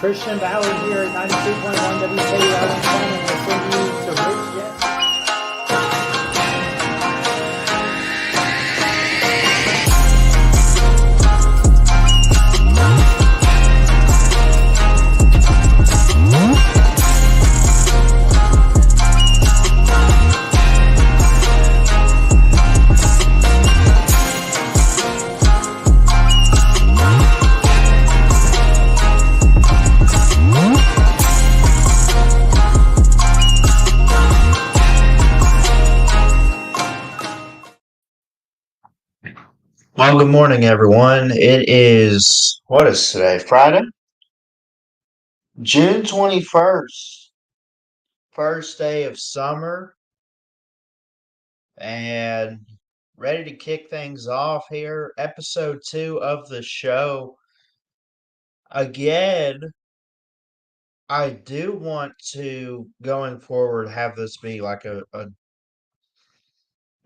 Christian Ballard here at 92.1 WKUR and we'll send you to Rich Jets. Well, good morning, everyone. It is, what is today? Friday? June 21st, first day of summer, and ready to kick things off here. Episode 2 of the show. Again, I do want to, going forward, have this be like a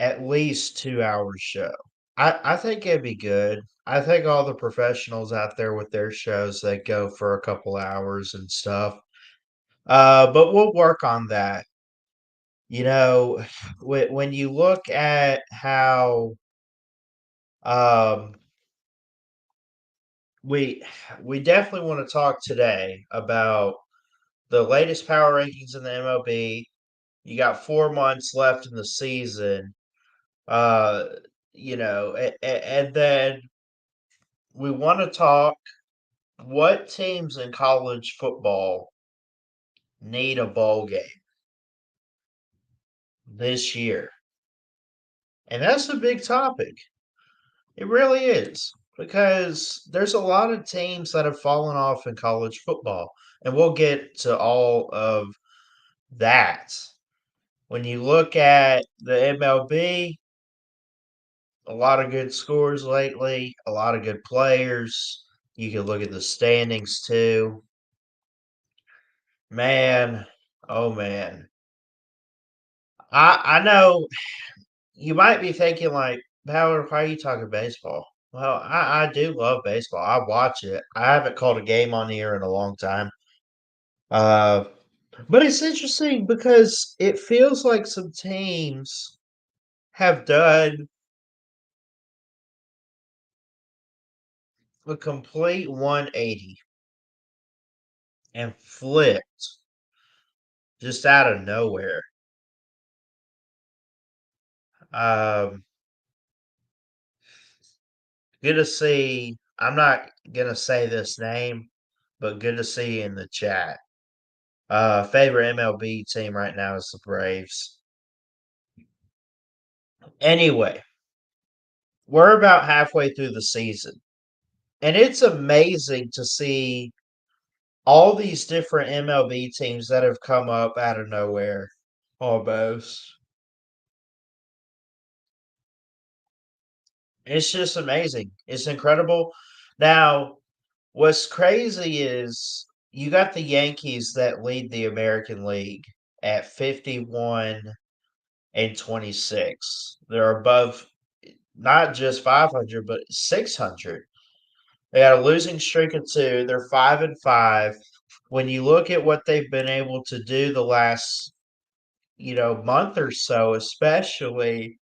at least 2 hour show. I think it'd be good. I think all the professionals out there with their shows that go for a couple hours and stuff. But we'll work on that. You know, when you look at how um, we we definitely want to talk today about the latest power rankings in the MLB. You got 4 months left in the season. Uh, and then we want to talk what teams in college football need a bowl game this year. And that's a big topic. It really is because there's a lot of teams that have fallen off in college football, and we'll get to all of that. When you look at the MLB, a lot of good scores lately, a lot of good players. You can look at the standings too. Man, oh man. I know you might be thinking like, Howard, why are you talking baseball? Well, I do love baseball. I watch it. I haven't called a game on here in a long time. Uh, but it's interesting because it feels like some teams have done a complete 180 and flipped just out of nowhere. Um, Good to see. I'm not gonna say this name, but good to see you in the chat. Favorite MLB team right now is the Braves. Anyway, we're about halfway through the season, and it's amazing to see all these different MLB teams that have come up out of nowhere almost. It's just amazing. It's incredible. Now, what's crazy is you got the Yankees that lead the American League at 51 and 26. They're above not just 500 but 600. They got a losing streak of two. They're 5-5. When you look at what they've been able to do the last, month or so, especially,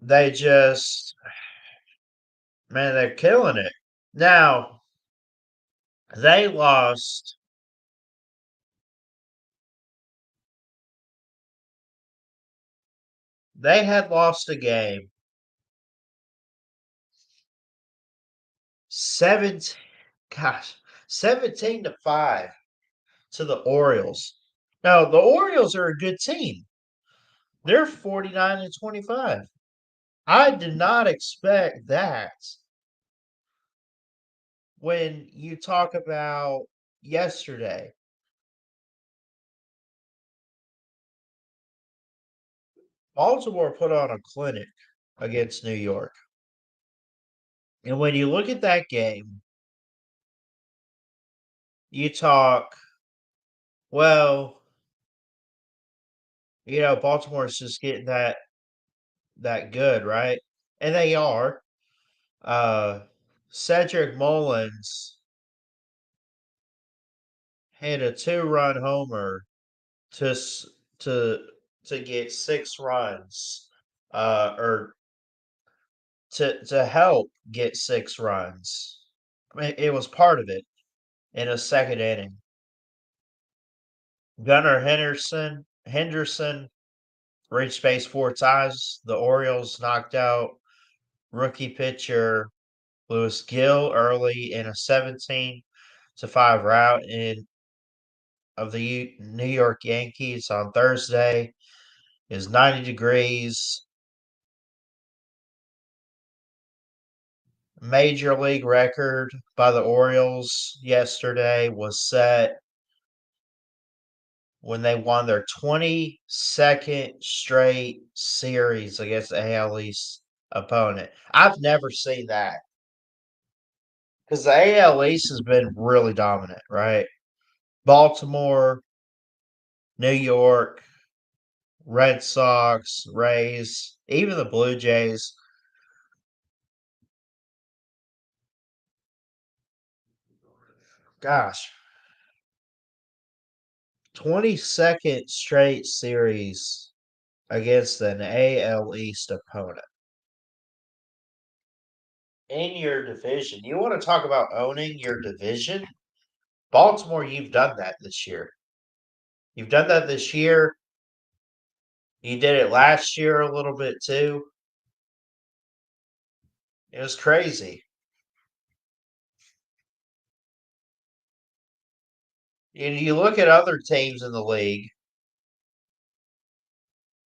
they just, man, they're killing it. Now, they lost. They had lost a game 17, gosh, 17-5 to the Orioles. Now, the Orioles are a good team. They're 49-25. I did not expect that when you talk about yesterday. Baltimore put on a clinic against New York. And when you look at that game, you talk, well, Baltimore's just getting that good, right? And they are. Uh, Cedric Mullins hit a two-run homer to s- to to get 6 runs, or to help get 6 runs. I mean, it was part of it in a second inning. Gunnar Henderson reached base 4 times. The Orioles knocked out rookie pitcher Lewis Gill early in a 17-5 rout in of the New York Yankees on Thursday. Is 90 degrees. Major league record by the Orioles yesterday was set when they won their 22nd straight series against the AL East opponent. I've never seen that because the AL East has been really dominant, right? Baltimore, New York, Red Sox, Rays, even the Blue Jays. Gosh, 22nd straight series against an AL East opponent in your division. You want to talk about owning your division? Baltimore, you've done that this year. You've done that this year. You did it last year a little bit too. It was crazy. You look at other teams in the league.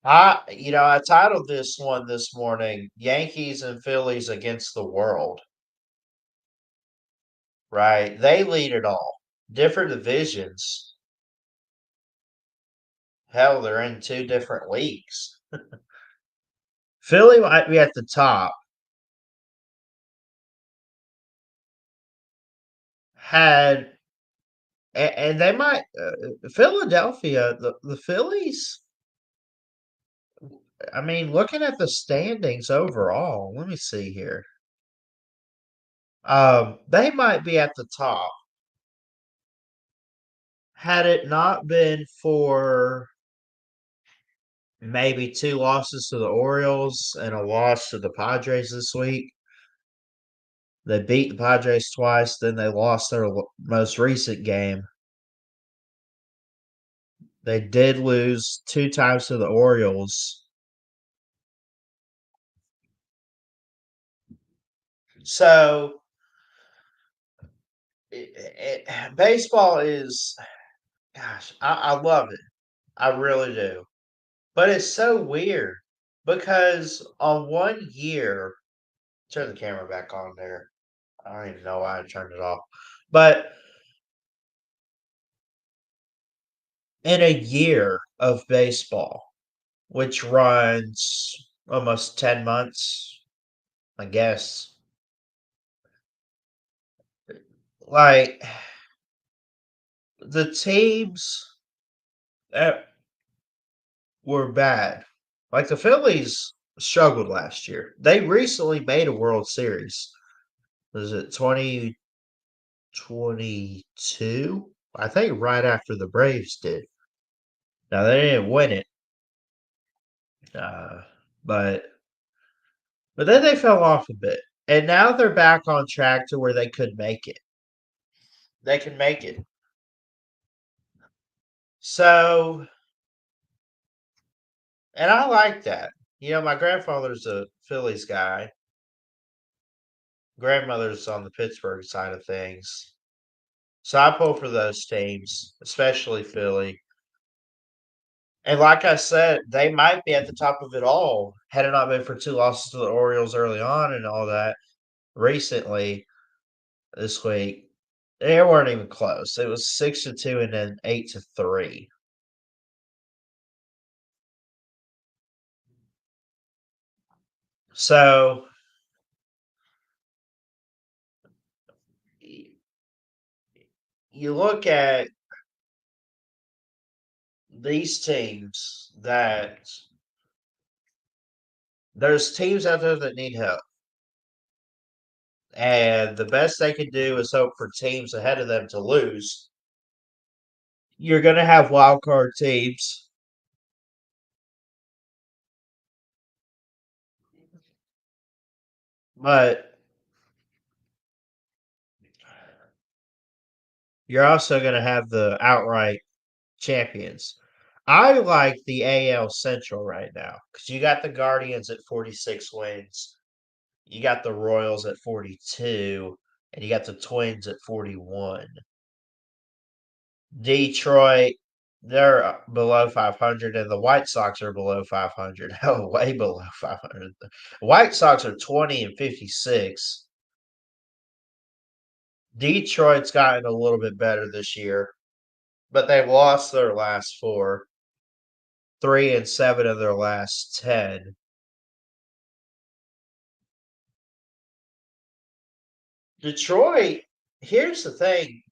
I titled this one this morning Yankees and Phillies against the world, right? They lead it all. Different divisions. Hell, they're in 2 different leagues. Philly might be at the top. Had and they might Philadelphia, the Phillies. I mean, looking at the standings overall, let me see here. They might be at the top. Had it not been for maybe 2 losses to the Orioles and a loss to the Padres this week. They beat the Padres twice, then they lost their most recent game. They did lose 2 times to the Orioles. So baseball is, gosh, I love it. I really do. But it's so weird because on one year, turn the camera back on there. I don't even know why I turned it off. But in a year of baseball, which runs almost 10 months, I guess, like the teams that were bad, like the Phillies struggled last year. They recently made a World Series. Was it 2022? I think right after the Braves did. Now they didn't win it, uh, but then they fell off a bit, and now they're back on track to where they could make it. They can make it. So, and I like that. My grandfather's a Phillies guy. Grandmother's on the Pittsburgh side of things. So I pull for those teams, especially Philly. And like I said, they might be at the top of it all had it not been for 2 losses to the Orioles early on and all that recently this week. They weren't even close. It was 6-2 and then 8-3. So you look at these teams that there's teams out there that need help. and the best they can do is hope for teams ahead of them to lose. You're going to have wild card teams, but you're also going to have the outright champions. I like the AL Central right now because you got the Guardians at 46 wins, you got the Royals at 42, and you got the Twins at 41. Detroit, they're below 500, and the White Sox are below 500. Hell, way below 500. The White Sox are 20 and 56. Detroit's gotten a little bit better this year, but they've lost their last four, 3 and 7 of their last 10. Detroit, here's the thing,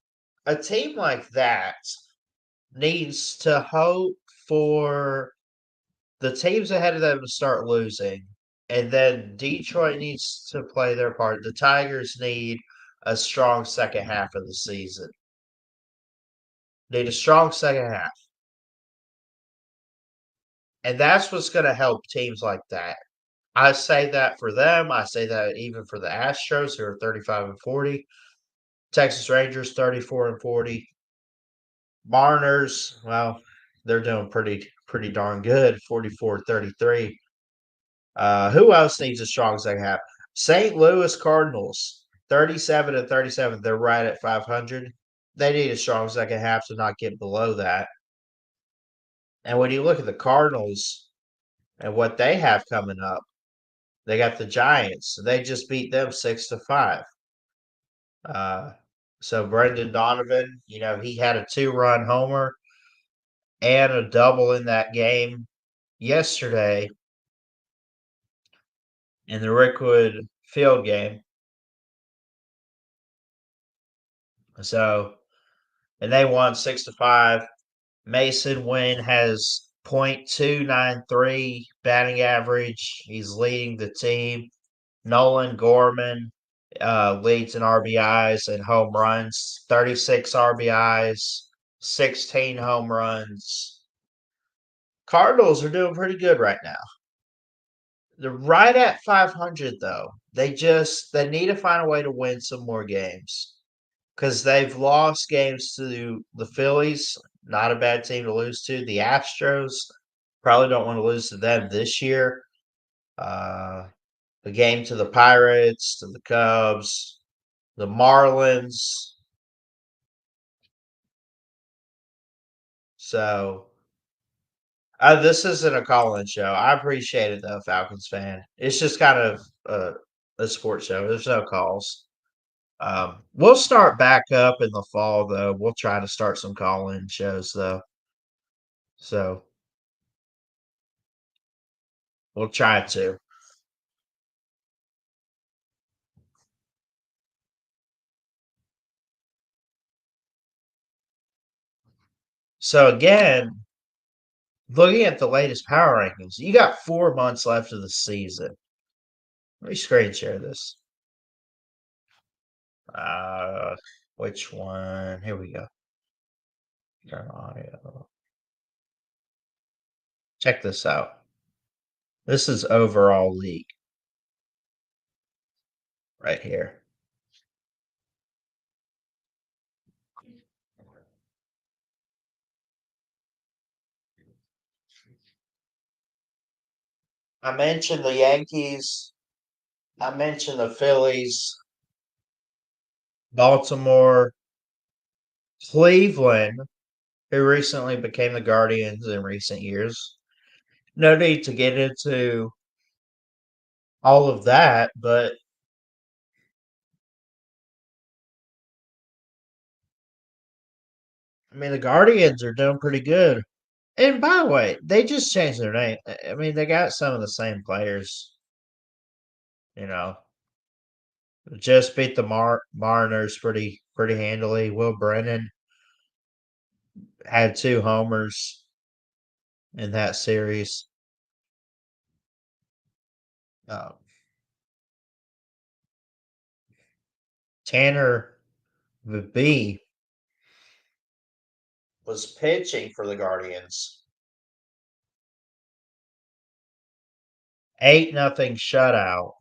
a team like that needs to hope for the teams ahead of them to start losing, and then Detroit needs to play their part. The Tigers need a strong second half of the season. Need a strong second half. And that's what's going to help teams like that. I say that for them. I say that even for the Astros, who are 35 and 40. Texas Rangers, 34 and 40. Mariners, well, they're doing pretty darn good, 44-33. Who else needs a strong second half? St. Louis Cardinals, 37 and 37. They're right at 500. They need a strong second half to not get below that. And when you look at the Cardinals and what they have coming up, they got the Giants. They just beat them 6-5. Uh, so Brendan Donovan, he had a 2-run homer and a double in that game yesterday in the Rickwood Field game. So, and they won 6-5. Mason Wynn has .293 batting average. He's leading the team. Nolan Gorman leads in RBIs and home runs, 36 RBIs, 16 home runs. Cardinals are doing pretty good right now. They're right at 500 though. They need to find a way to win some more games because they've lost games to the Phillies, not a bad team to lose to. The Astros, probably don't want to lose to them this year. The game to the Pirates, to the Cubs, the Marlins. So this isn't a call-in show. I appreciate it though, Falcons fan. It's just kind of a sports show. There's no calls. We'll start back up in the fall though. We'll try to start some call-in shows though. So we'll try to. So again, looking at the latest power rankings, you got 4 months left of the season. Let me screen share this. Uh, which one? Here we go. Turn audio. Check this out. This is overall league right here. I mentioned the Yankees. I mentioned the Phillies, Baltimore, Cleveland, who recently became the Guardians in recent years. No need to get into all of that, but I mean, the Guardians are doing pretty good. And by the way, they just changed their name. I mean, they got some of the same players, you know. Just beat the Mariners pretty handily. Will Brennan had 2 homers in that series. Uh, Tanner B was pitching for the Guardians. 8-0 shutout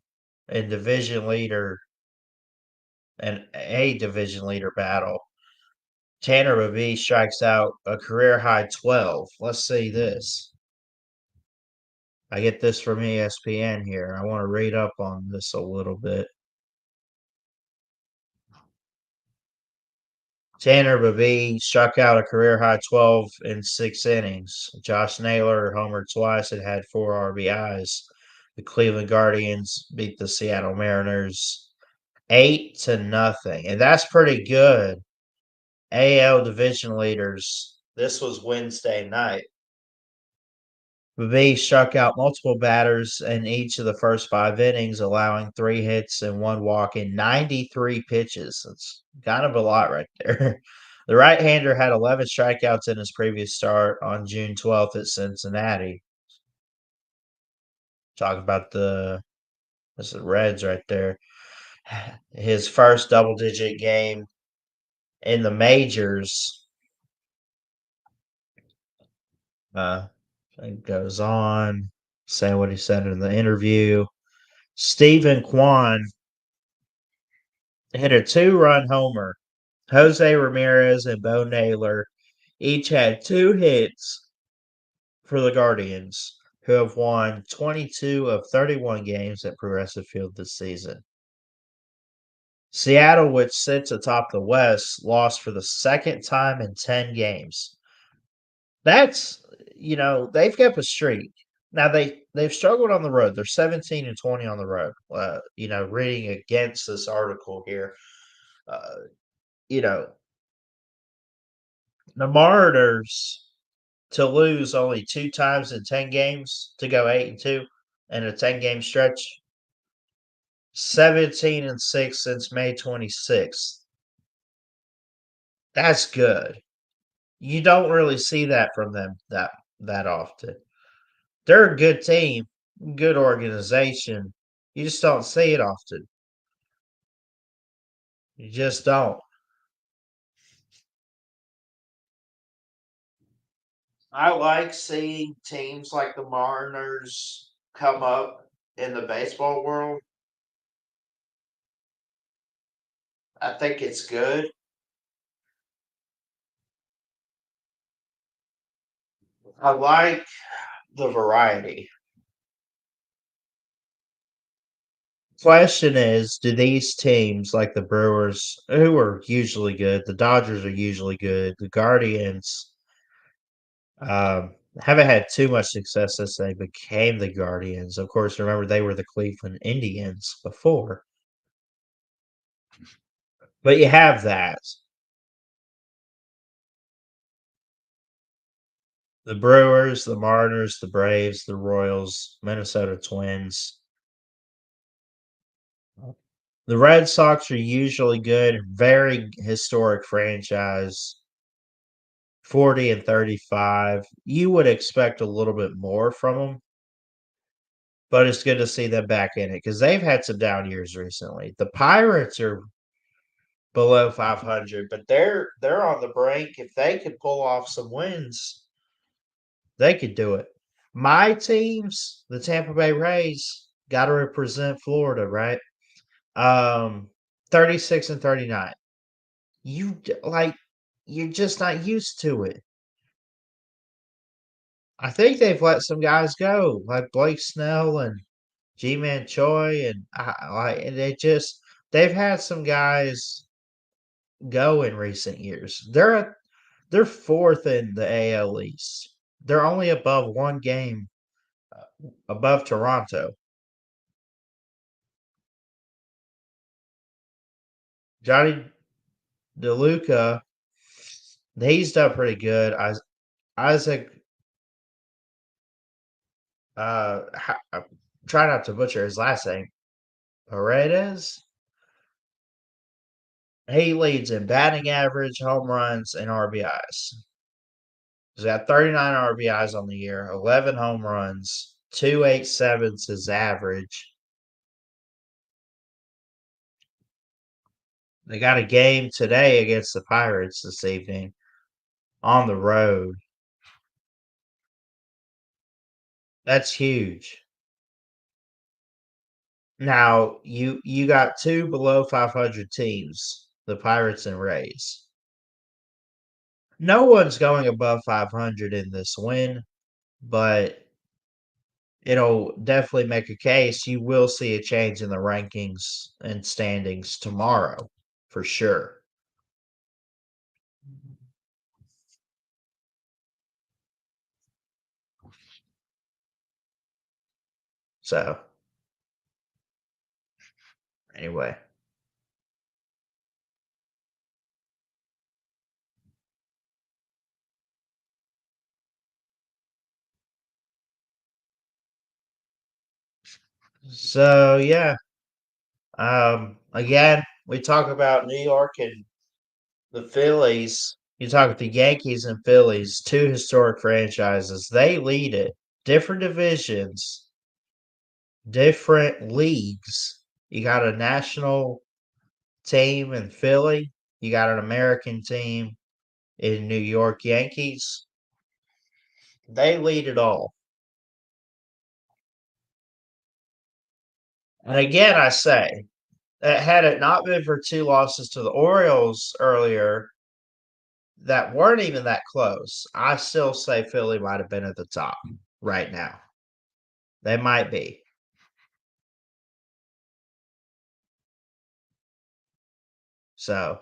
in division leader battle. Tanner B strikes out a career high 12. Let's see this. I get this from ESPN here. I want to read up on this a little bit. Tanner Bobby struck out a career high 12 in 6 innings. Josh Naylor homered twice and had 4 RBIs. The Cleveland Guardians beat the Seattle Mariners 8-0, and that's pretty good. AL division leaders. This was Wednesday night. Bobby struck out multiple batters in each of the first 5 innings, allowing 3 hits and 1 walk in 93 pitches. That's kind of a lot right there. The right-hander had 11 strikeouts in his previous start on June 12th at Cincinnati. Talk about that's the Reds right there. His first double-digit game in the majors. It goes on, saying what he said in the interview. Stephen Kwan hit a 2-run homer. Jose Ramirez and Bo Naylor each had 2 hits for the Guardians, who have won 22 of 31 games at Progressive Field this season. Seattle, which sits atop the West, lost for the second time in 10 games. That's, they've kept a streak. Now they've struggled on the road. They're 17-20 on the road. Reading against this article here, uh, you know, the Mariners to lose only 2 times in 10 games to go 8-2 in a 10-game stretch. 17-6 since May 26th. That's good. You don't really see that from them that often. They're a good team, good organization. You just don't see it often. You just don't. I like seeing teams like the Mariners come up in the baseball world. I think it's good. I like the variety. Question is, do these teams like the Brewers, who are usually good, the Dodgers are usually good, the Guardians haven't had too much success since they became the Guardians. Of course, remember they were the Cleveland Indians before. But you have that. The Brewers, the Mariners, the Braves, the Royals, Minnesota Twins. The Red Sox are usually good, very historic franchise. 40-35. You would expect a little bit more from them, but it's good to see them back in it because they've had some down years recently. The Pirates are below 500, but they're on the brink. If they could pull off some wins, they could do it. My teams, the Tampa Bay Rays, got to represent Florida, right? 36-39. You're just not used to it. I think they've let some guys go, like Blake Snell and G-Man Choi, and they've had some guys go in recent years. They're fourth in the AL East. They're only above 1 game above Toronto. Johnny DeLuca, he's done pretty good. Isaac, try not to butcher his last name. Paredes. He leads in batting average, home runs, and RBIs. He's got 39 RBIs on the year, 11 home runs, 2.87's his average. They got a game today against the Pirates this evening on the road. That's huge. Now you got two below 500 teams, the Pirates and Rays. No one's going above 500 in this win, but it'll definitely make a case. You will see a change in the rankings and standings tomorrow for sure. So, anyway. So, yeah. Again, we talk about New York and the Phillies. You talk about the Yankees and Phillies, two historic franchises. They lead it. Different divisions, different leagues. You got a national team in Philly. You got an American team in New York Yankees. They lead it all. And again, I say, that had it not been for two losses to the Orioles earlier that weren't even that close, I still say Philly might have been at the top right now. They might be. So,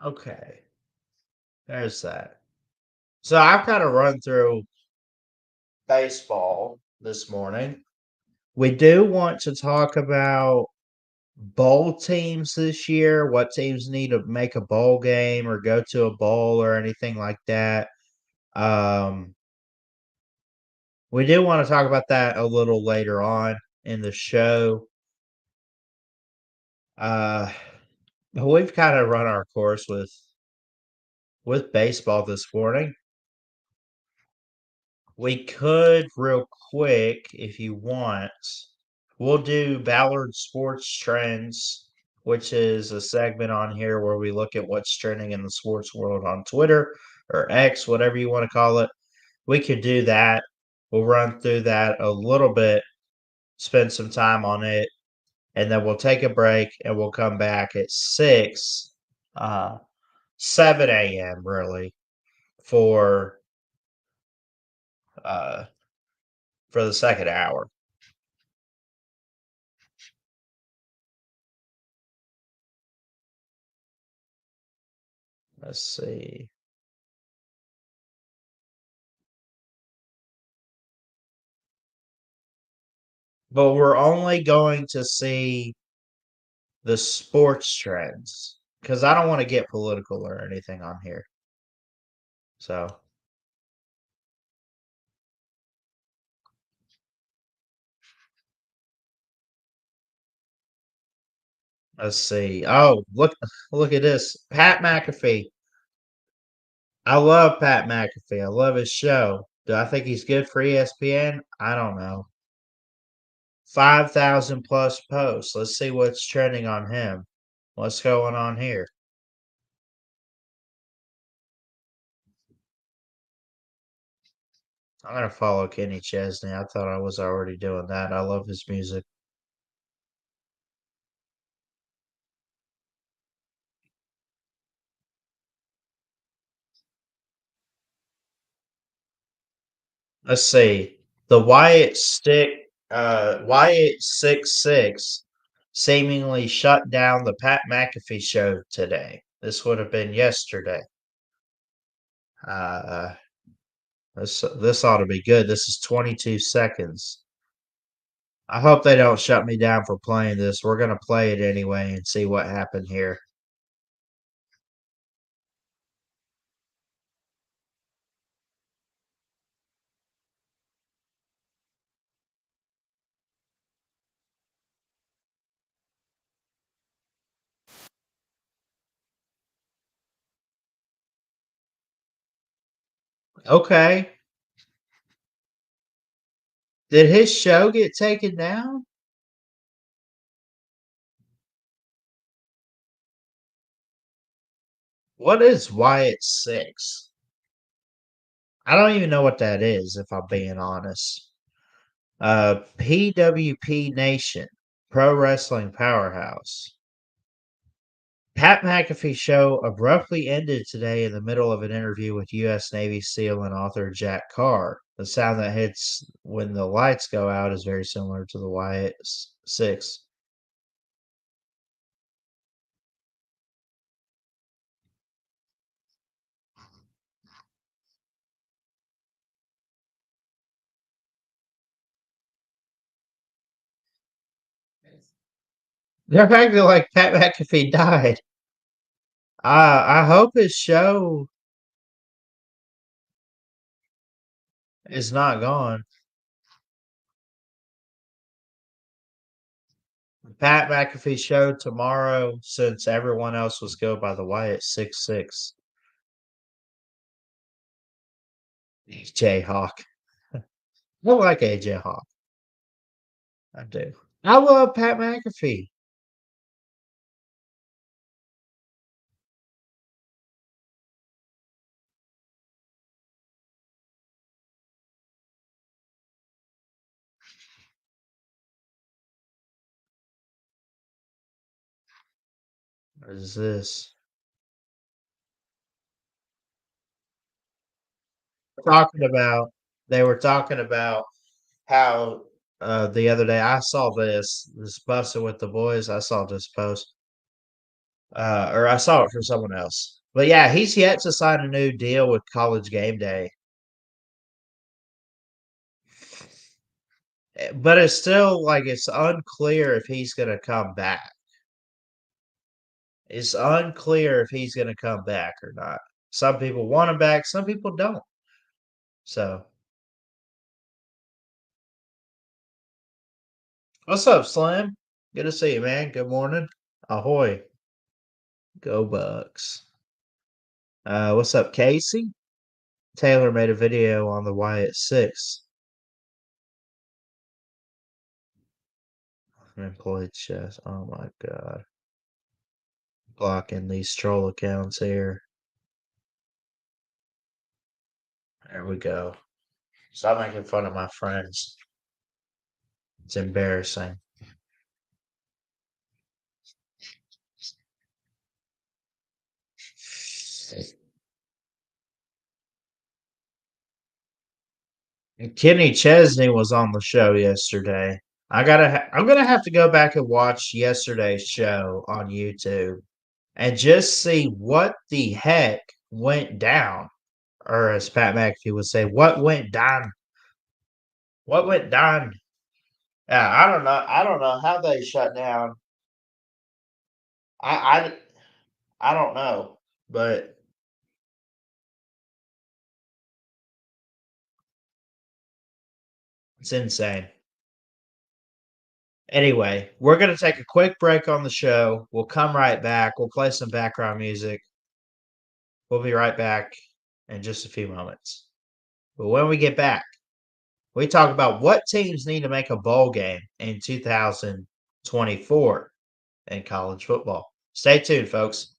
okay, there's that. So I've kind of run through baseball this morning. We do want to talk about bowl teams this year, what teams need to make a bowl game or go to a bowl or anything like that. Um, we do want to talk about that a little later on in the show. Uh, we've kind of run our course with baseball this morning. We could real quick if you want. We'll do Ballard Sports Trends, which is a segment on here where we look at what's trending in the sports world on Twitter or X, whatever you want to call it. We could do that. We'll run through that a little bit, spend some time on it, and then we'll take a break and we'll come back at 6, uh, 7 a.m. really for uh, for the second hour. Let's see. But we're only going to see the sports trends because I don't want to get political or anything on here. So let's see. Oh, look at this. Pat McAfee. I love Pat McAfee. I love his show. Do I think he's good for ESPN? I don't know. 5,000 plus posts. Let's see what's trending on him. What's going on here? I'm gonna follow Kenny Chesney. I thought I was already doing that. I love his music. Let's see. The Wyatt 66 seemingly shut down the Pat McAfee show today. This would have been yesterday. Uh, this ought to be good. This is 22 seconds. I hope they don't shut me down for playing this. We're gonna play it anyway and see what happened here. Okay. Did his show get taken down? What is Wyatt Six? I don't even know what that is, if I'm being honest. PWP Nation, Pro Wrestling Powerhouse. Pat McAfee's show abruptly ended today in the middle of an interview with U.S. Navy SEAL and author Jack Carr. The sound that hits when the lights go out is very similar to the Wyatt Six. They're acting like Pat McAfee died. I hope his show is not gone. Pat McAfee show tomorrow, since everyone else was go by the Wyatt 6-6. AJ Hawk. I like AJ Hawk. I do. I love Pat McAfee. What is this? Talking about they were talking about how the other day I saw this busting with the boys. I saw this post. Or I saw it from someone else. But yeah, he's yet to sign a new deal with College Game Day. But it's still like it's unclear if he's going to come back. It's unclear if he's going to come back or not. Some people want him back, some people don't. So, what's up, Slim? Good to see you, man. Good morning. Ahoy. Go Bucks. What's up, Casey? Taylor made a video on the Wyatt Six. Employed chess. Oh my god. Blocking these troll accounts here. There we go. Stop making fun of my friends. It's embarrassing. Kenny Chesney was on the show yesterday. I'm gonna have to go back and watch yesterday's show on YouTube and just see what the heck went down, or as Pat McAfee would say, what went down. What went down? Yeah, I don't know. I don't know how they shut down. I I don't know, but it's insane. Anyway, we're gonna take a quick break on the show. We'll come right back. We'll play some background music. We'll be right back in just a few moments. But when we get back, we talk about what teams need to make a bowl game in 2024 in college football. Stay tuned, folks.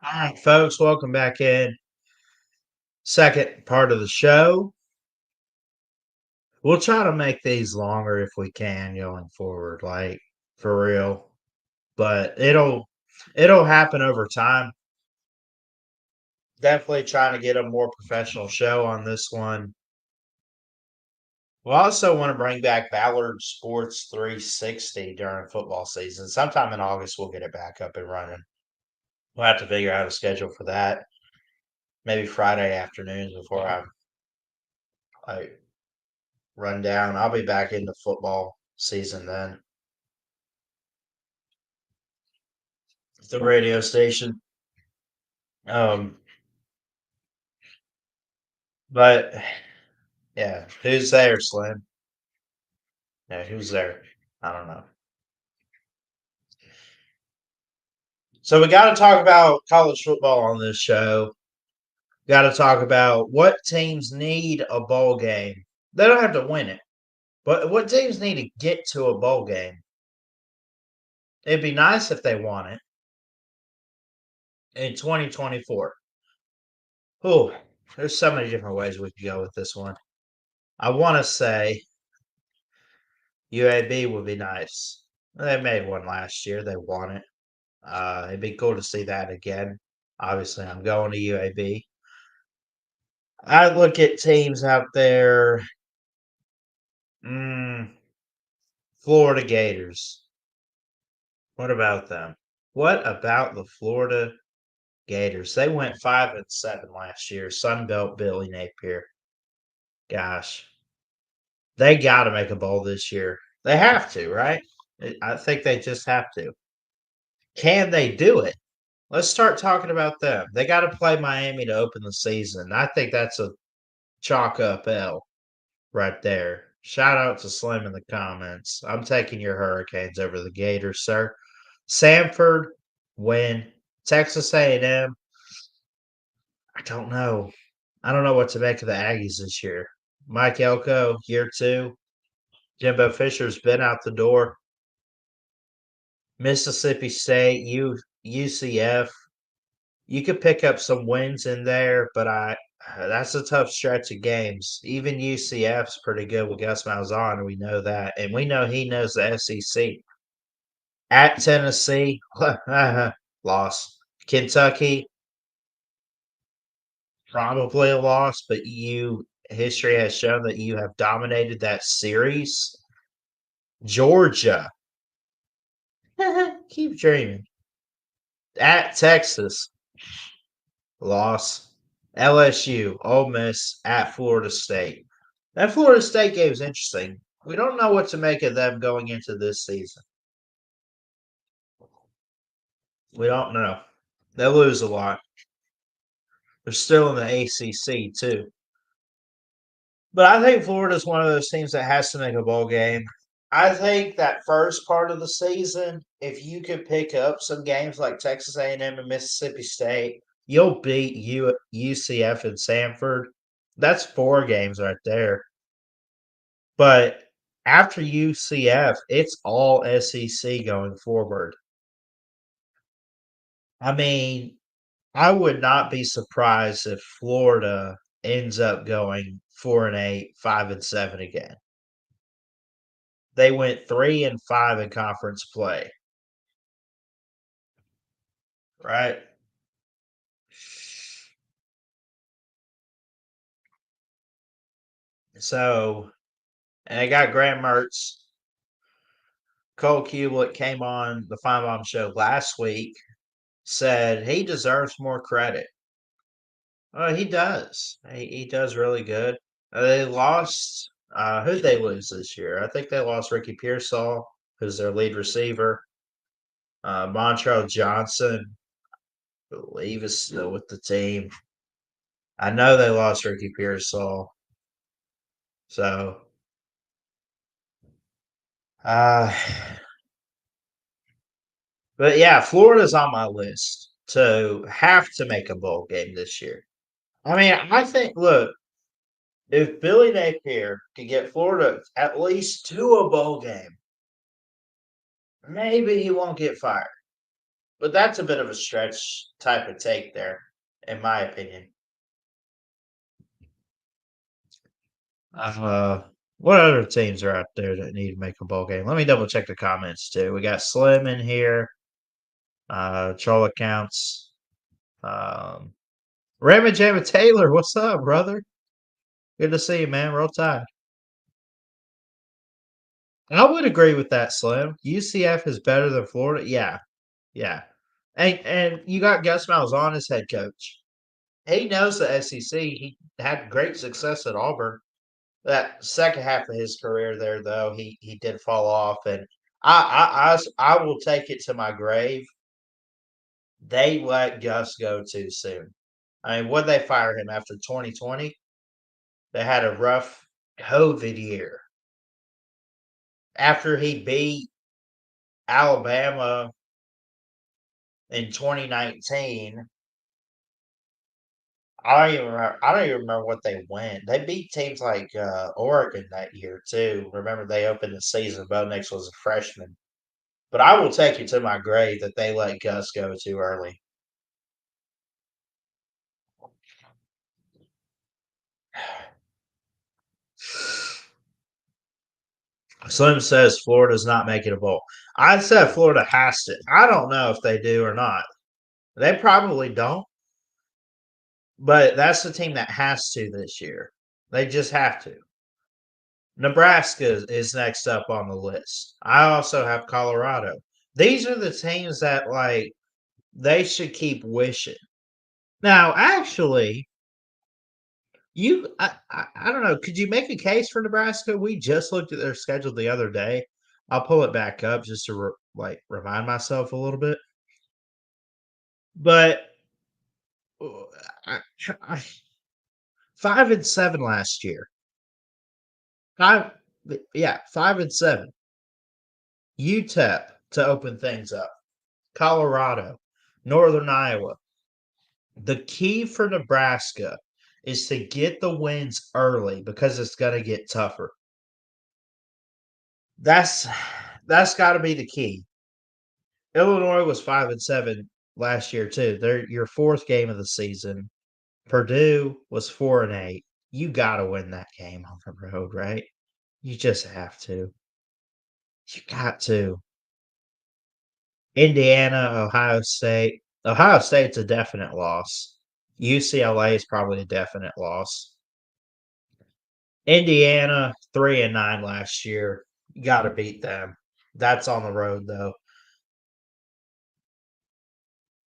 All right, folks, welcome back in. Second part of the show. We'll try to make these longer if we can going forward, like for real. But it'll happen over time. Definitely trying to get a more professional show on this one. We also want to bring back Ballard Sports 360 during football season. Sometime in August, we'll get it back up and running. We'll have to figure out a schedule for that. Maybe Friday afternoons before I run down. I'll be back into football season then. The radio station. Um, but yeah, who's there, Slim? Yeah, who's there? I don't know. So we got to talk about college football on this show. Got to talk about what teams need a bowl game. They don't have to win it, but what teams need to get to a bowl game. It'd be nice if they won it in 2024. Oh, there's so many different ways we could go with this one. I want to say UAB would be nice. They made one last year. They won it. It'd be cool to see that again. Obviously, I'm going to UAB. I look at teams out there. Mm, Florida Gators. What about them? What about the Florida Gators? They went 5-7 last year. Sunbelt Billy Napier. Gosh, they got to make a bowl this year. They have to, right? I think they just have to. Can they do it? Let's start talking about them. They got to play Miami to open the season. I think that's a chalk up L right there. Shout out to Slim in the comments. I'm taking your Hurricanes over the Gators, sir. Samford, win. Texas A&M, I don't know. I don't know what to make of the Aggies this year. Mike Elko, year two. Jimbo Fisher's been out the door. Mississippi State, UCF. You could pick up some wins in there, but that's a tough stretch of games. Even UCF's pretty good with Gus Malzahn. We know that, and we know he knows the SEC. At Tennessee, loss. Kentucky, probably a loss, but history has shown that you have dominated that series. Georgia, keep dreaming. At Texas, loss. LSU, Ole Miss, at Florida State. That Florida State game is interesting. We don't know what to make of them going into this season. We don't know. They lose a lot. They're still in the ACC too. But I think Florida's one of those teams that has to make a bowl game. I think that first part of the season, if you could pick up some games like Texas A&M and Mississippi State, you'll beat UCF and Sanford. That's 4 games right there. But after UCF, it's all SEC going forward. I mean, I would not be surprised if Florida ends up going 4-8, 5-7 again. They went 3-5 in conference play, right? So, and I got Graham Mertz. Cole Kubelik came on the Five Bomb Show last week, said he deserves more credit. He does. He does really good. They lost. Who'd they lose this year? I think they lost Ricky Pearsall, who's their lead receiver. Montrell Johnson, I believe, is still with the team. I know they lost Ricky Pearsall. So, uh, but yeah, Florida's on my list to have to make a bowl game this year. I mean, I think, look, if Billy Napier could get Florida at least to a bowl game, maybe he won't get fired. But that's a bit of a stretch type of take there, in my opinion. Uh, what other teams are out there that need to make a bowl game? Let me double check the comments too. We got Slim in here. Troll accounts. Raymond Jamie Taylor, what's up, brother? Good to see you, man. Roll Tide. I would agree with that, Slim. UCF is better than Florida. Yeah, yeah. And you got Gus Malzahn as head coach. He knows the SEC. He had great success at Auburn. That second half of his career there, though, he did fall off, and I will take it to my grave. They let Gus go too soon. I mean, would they fire him after 2020? They had a rough COVID year. After he beat Alabama in 2019, I don't even remember what they went. They beat teams like Oregon that year too. Remember they opened the season. Bo Nix was a freshman. But I will take it to my grave that they let Gus go too early. Slim says Florida's not making a bowl. I said Florida has to. I don't know if they do or not. They probably don't, but that's the team that has to this year. They just have to. Nebraska is next up on the list. I also have Colorado. These are the teams that like they should keep wishing. Now, actually, I don't know. Could you make a case for Nebraska? We just looked at their schedule the other day. I'll pull it back up just to remind myself a little bit. But uh, I, I, 5-7 last year. Five, yeah, 5-7. UTEP to open things up. Colorado, Northern Iowa. The key for Nebraska is to get the wins early because it's going to get tougher. That's that's got to be the key. Illinois was 5-7 last year too. They're your fourth game of the season. Purdue was 4-8. You got to win that game on the road, right? You just have to. You got to. Indiana, Ohio State. Ohio State's a definite loss. UCLA is probably a definite loss. Indiana 3-9 last year. You got to beat them. That's on the road though.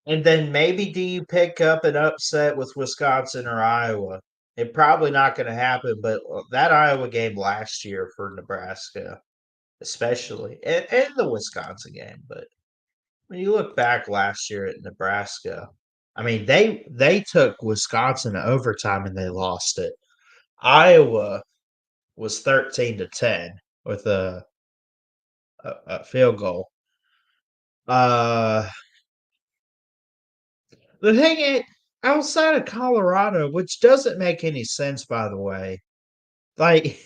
And then maybe do you pick up an upset with Wisconsin or Iowa? It probably not going to happen, but that Iowa game last year for Nebraska, especially, and the Wisconsin game. But when you look back last year at Nebraska, I mean they took Wisconsin to overtime and they lost it. Iowa was 13-10 with a a field goal. Uh, the thing is, outside of Colorado, which doesn't make any sense, by the way, like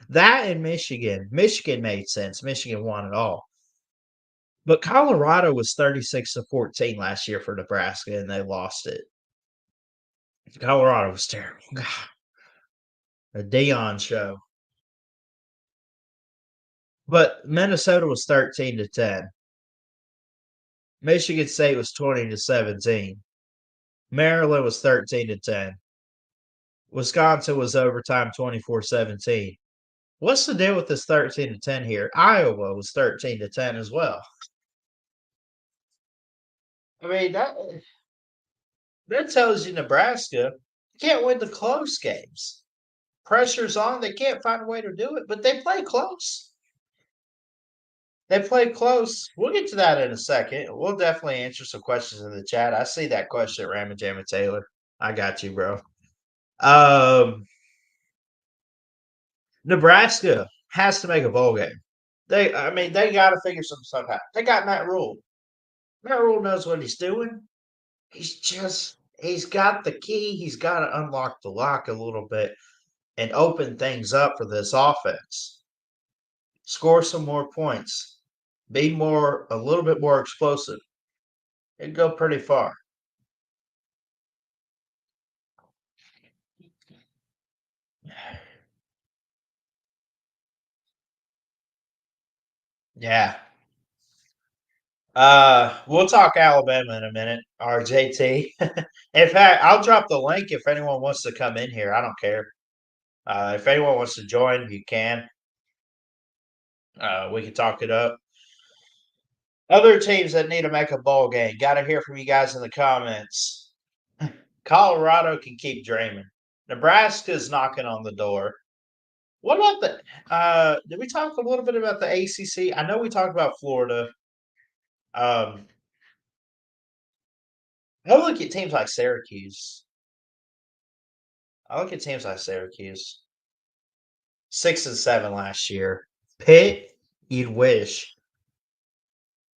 that in Michigan. Michigan made sense. Michigan won it all. But Colorado was 36-14 last year for Nebraska, and they lost it. Colorado was terrible. God, a Dion show. But Minnesota was 13-10. Michigan State was 20-17. Maryland was 13-10. Wisconsin was overtime 24-17. What's the deal with this 13-10 here? Iowa was 13-10 as well. I mean that tells you Nebraska can't win the close games. Pressure's on, they can't find a way to do it, but they play close. They play close. We'll get to that in a second. We'll definitely answer some questions in the chat. I see that question, Ramajama Taylor. I got you, bro. Um, Nebraska has to make a bowl game. They got to figure some stuff out. They got Matt Rule. Matt Rule knows what he's doing. He's got the key. He's got to unlock the lock a little bit and open things up for this offense. Score some more points. Be a little bit more explosive. It'd go pretty far. Yeah. We'll talk Alabama in a minute, RJT. In fact, I'll drop the link if anyone wants to come in here. I don't care. If anyone wants to join, you can. We can talk it up. Other teams that need to make a bowl game. Got to hear from you guys in the comments. Colorado can keep dreaming. Nebraska's knocking on the door. What about did we talk a little bit about the ACC? I know we talked about Florida. Um, I look at teams like Syracuse. 6-7 last year. Pitt, you'd wish.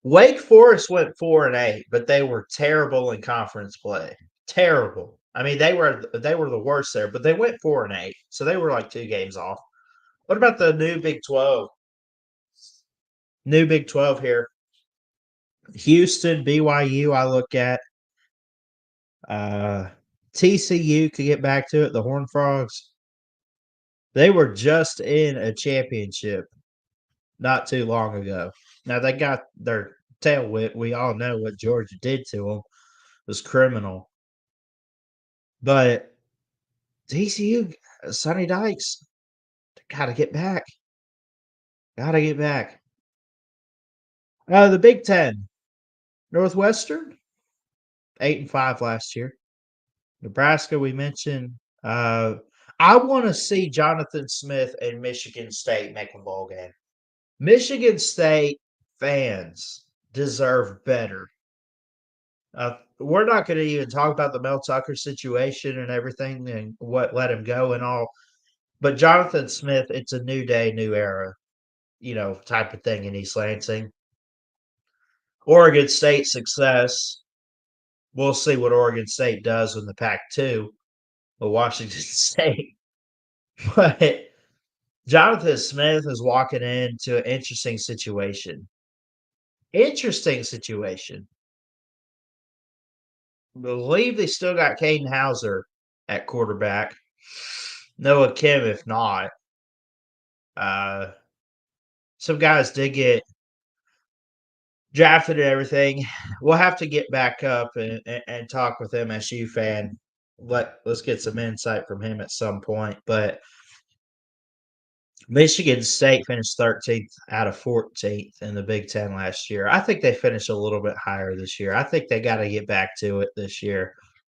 Wake Forest went 4-8, but they were terrible in conference play. Terrible. I mean, they were the worst there, but they went 4-8, so they were like 2 games off. What about the new Big 12? New Big 12 here. Houston, BYU, I look at. TCU could get back to it. The Horned Frogs. They were just in a championship not too long ago. Now they got their tail whipped. We all know what Georgia did to them. It was criminal. But TCU, Sonny Dykes, got to get back. Got to get back. The Big Ten. Northwestern, 8-5 last year. Nebraska, we mentioned. I want to see Jonathan Smith and Michigan State make a bowl game. Michigan State fans deserve better. We're not going to even talk about the Mel Tucker situation and everything and what let him go and all. But Jonathan Smith, it's a new day, new era, type of thing in East Lansing. Oregon State success. We'll see what Oregon State does in the Pac-2 with Washington State. But Jonathan Smith is walking into an interesting situation. Interesting situation. Believe they still got Caden Hauser at quarterback. Noah Kim, if not. Some guys did get drafted and everything. We'll have to get back up and talk with MSU fan. Let's get some insight from him at some point. But Michigan State finished 13th out of 14th in the Big Ten last year. I think they finished a little bit higher this year. I think they got to get back to it this year.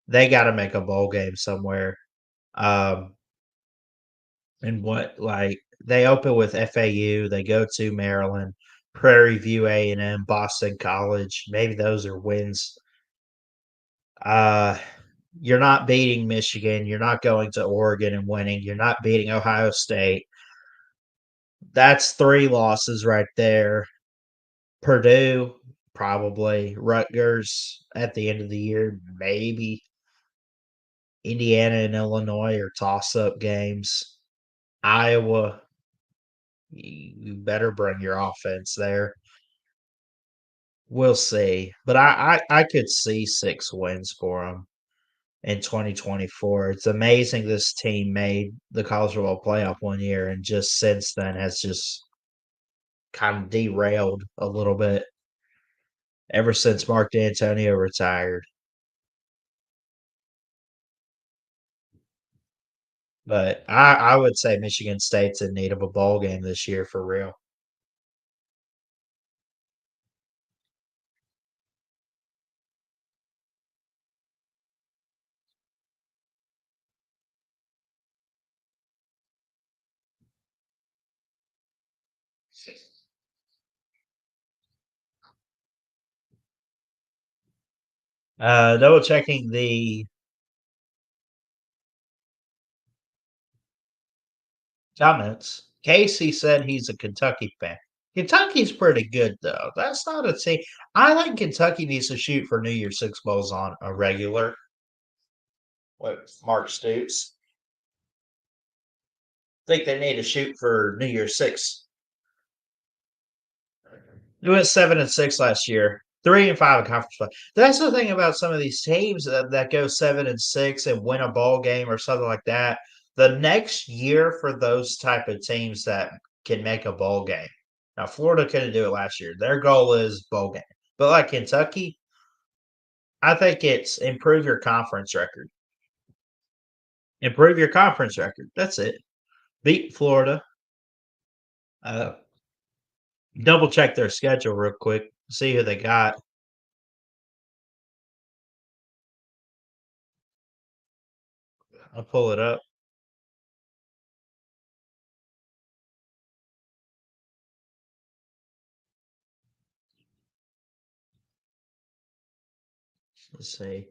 They got to make a bowl game somewhere. And they open with FAU, they go to Maryland, Prairie View A&M, Boston College. Maybe those are wins. You're not beating Michigan. You're not going to Oregon and winning. You're not beating Ohio State. That's 3 losses right there. Purdue, probably. Rutgers at the end of the year, maybe. Indiana and Illinois are toss-up games. Iowa, you better bring your offense there. We'll see, but I could see 6 wins for them in 2024. It's amazing this team made the college football playoff one year and just since then has just kind of derailed a little bit ever since Mark D'Antonio retired. But I would say Michigan State's in need of a bowl game this year for real. Double checking the comments. Casey said he's a Kentucky fan. Kentucky's pretty good though. That's not a team. I think Kentucky needs to shoot for New Year's Six bowls on a regular. What Mark Stoops? Think they need to shoot for New Year's Six. They went 7-6 last year. 3-5 in conference play. That's the thing about some of these teams that go 7-6 and win a ball game or something like that. The next year for those type of teams that can make a bowl game. Now Florida couldn't do it last year. Their goal is bowl game. But like Kentucky, I think it's improve your conference record. Improve your conference record. That's it. Beat Florida. Uh, double check their schedule real quick. See who they got. I'll pull it up. Let's see.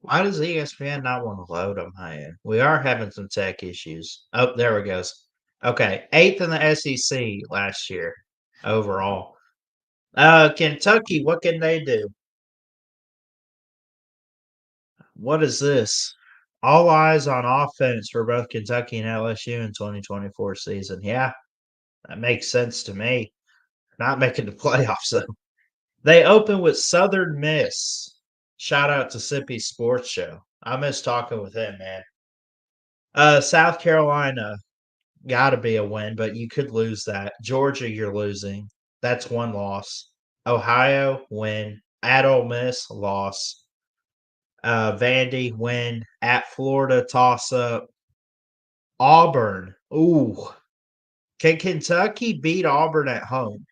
Why does ESPN not want to load them, man? We are having some tech issues. Oh, there it goes. Okay, 8th in the SEC last year overall. Kentucky, what can they do? What is this? All eyes on offense for both Kentucky and LSU in 2024 season. Yeah, that makes sense to me. Not making the playoffs though. They open with Southern Miss. Shout out to Sippy Sports Show. I miss talking with him, man. South Carolina, gotta be a win, but you could lose that. Georgia, you're losing. That's one loss. Ohio, win. At Ole Miss, loss. Vandy, win. At Florida, toss up. Auburn, ooh. Can Kentucky beat Auburn at home?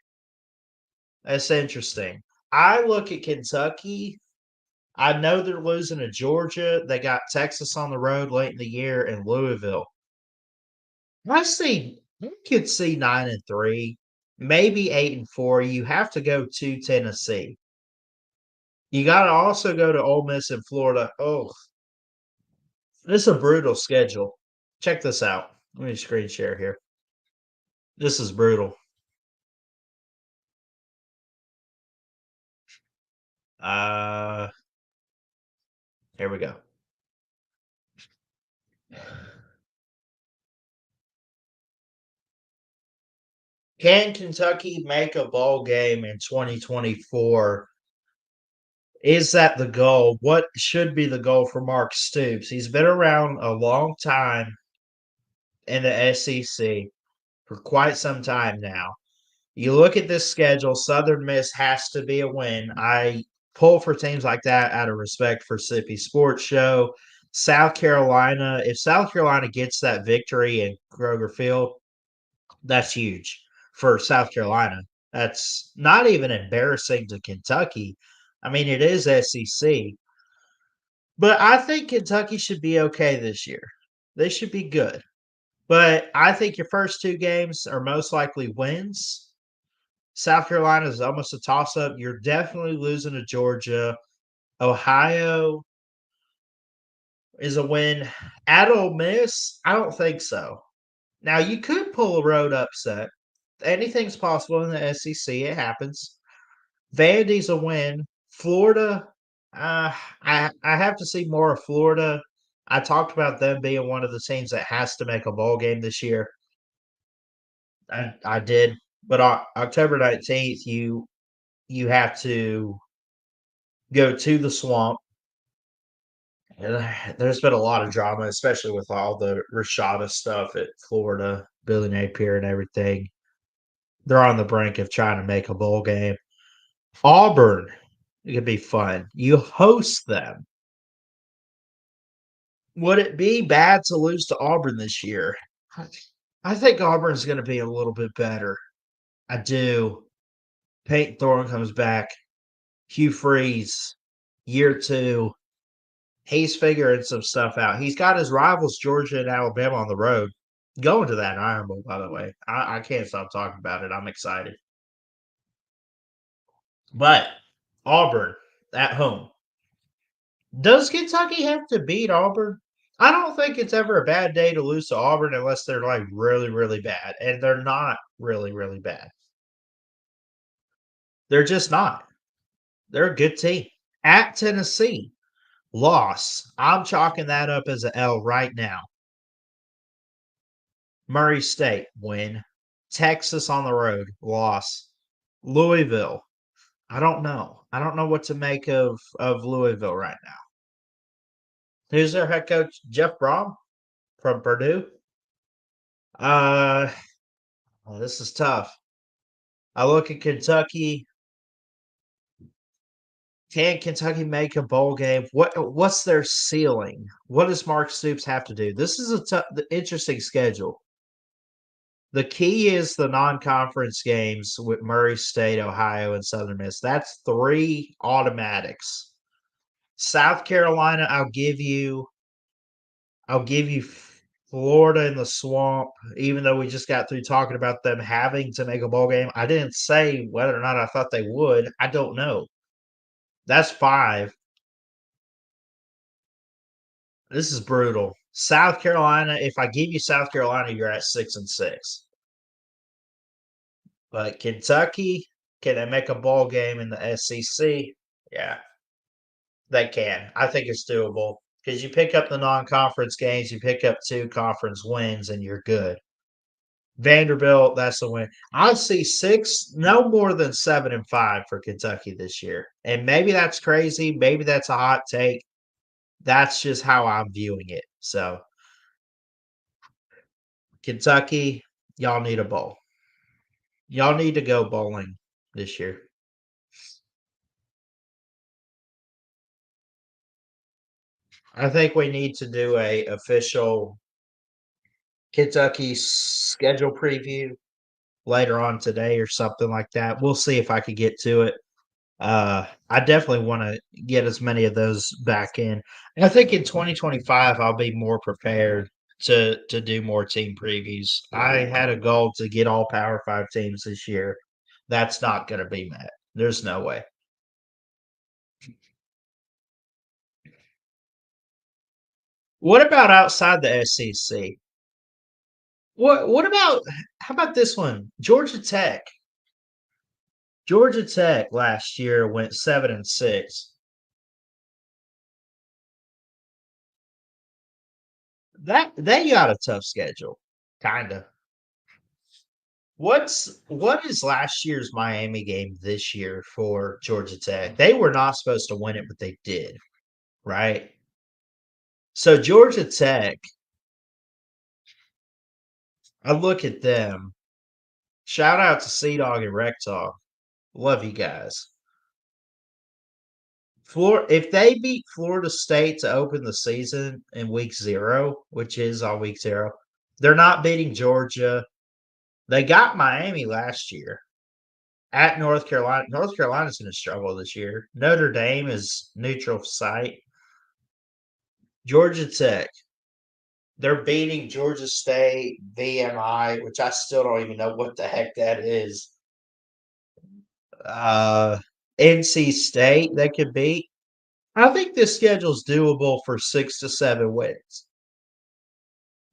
That's interesting. I look at Kentucky. I know they're losing to Georgia. They got Texas on the road late in the year and Louisville. I could see 9-3, maybe 8-4. You have to go to Tennessee. You got to also go to Ole Miss and Florida. Oh, this is a brutal schedule. Check this out. Let me screen share here. This is brutal. Uh, here we go. Can Kentucky make a bowl game in 2024? Is that the goal? What should be the goal for Mark Stoops? He's been around a long time in the SEC for quite some time now. You look at this schedule, Southern Miss has to be a win. I pull for teams like that out of respect for Sippy Sports Show. South Carolina, if South Carolina gets that victory in Kroger Field, that's huge for South Carolina. That's not even embarrassing to Kentucky. I mean, it is SEC, but I think Kentucky should be okay this year. They should be good. But I think your first two games are most likely wins. South Carolina is almost a toss up. You're definitely losing to Georgia. Ohio is a win. At Ole Miss, I don't think so. Now, you could pull a road upset. Anything's possible in the SEC. It happens. Vandy's a win. Florida, I have to see more of Florida. I talked about them being one of the teams that has to make a bowl game this year. I did, but October 19th, you have to go to the swamp. There's been a lot of drama, especially with all the Rashada stuff at Florida, Billy Napier, and everything. They're on the brink of trying to make a bowl game. Auburn, it could be fun. You host them. Would it be bad to lose to Auburn this year? I think Auburn's going to be a little bit better. I do. Peyton Thorne comes back. Hugh Freeze, year two. He's figuring some stuff out. He's got his rivals, Georgia and Alabama, on the road. Going to that Iron Bowl, by the way. I can't stop talking about it. I'm excited. But Auburn at home. Does Kentucky have to beat Auburn? I don't think it's ever a bad day to lose to Auburn unless they're like really, really bad. And they're not really, really bad. They're just not. They're a good team. At Tennessee, loss. I'm chalking that up as an L right now. Murray State, win. Texas on the road, loss. Louisville, I don't know. I don't know what to make of Louisville right now. Who's their head coach? Jeff Brom from Purdue. Uh, well, this is tough. I look at Kentucky. Can Kentucky make a bowl game? What's their ceiling? What does Mark Stoops have to do? This is the interesting schedule. The key is the non-conference games with Murray State, Ohio, and Southern Miss. That's three automatics. South Carolina, I'll give you Florida in the swamp, even though we just got through talking about them having to make a bowl game. I didn't say whether or not I thought they would. I don't know. That's five. This is brutal. South Carolina, if I give you South Carolina, you're at 6-6. But Kentucky, can they make a bowl game in the SEC? Yeah, they can. I think it's doable because you pick up the non-conference games, you pick up two conference wins, and you're good. Vanderbilt, that's a win. I see six, no more than 7-5 for Kentucky this year. And maybe that's crazy. Maybe that's a hot take. That's just how I'm viewing it. So, Kentucky, y'all need a bowl. Y'all need to go bowling this year. I think we need to do a official Kentucky schedule preview later on today or something like that. We'll see if I could get to it. I definitely want to get as many of those back in. And I think in 2025 I'll be more prepared to do more team previews. I had a goal to get all Power 5 teams this year. That's not going to be met. There's no way. What about outside the SEC? What about how about this one? Georgia Tech. Georgia Tech last year went 7-6. That they got a tough schedule, kinda. What is last year's Miami game this year for Georgia Tech? They were not supposed to win it, but they did, right? So Georgia Tech, I look at them. Shout out to Sea Dog and Rec Talk. Love you guys. If they beat Florida State to open the season in week 0, which is on week 0, they're not beating Georgia. They got Miami last year. At North Carolina. North Carolina's going to struggle this year. Notre Dame is neutral site. Georgia Tech. They're beating Georgia State, VMI, which I still don't even know what the heck that is. Uh, NC State, they could beat. I think this schedule's doable for 6 to 7 wins.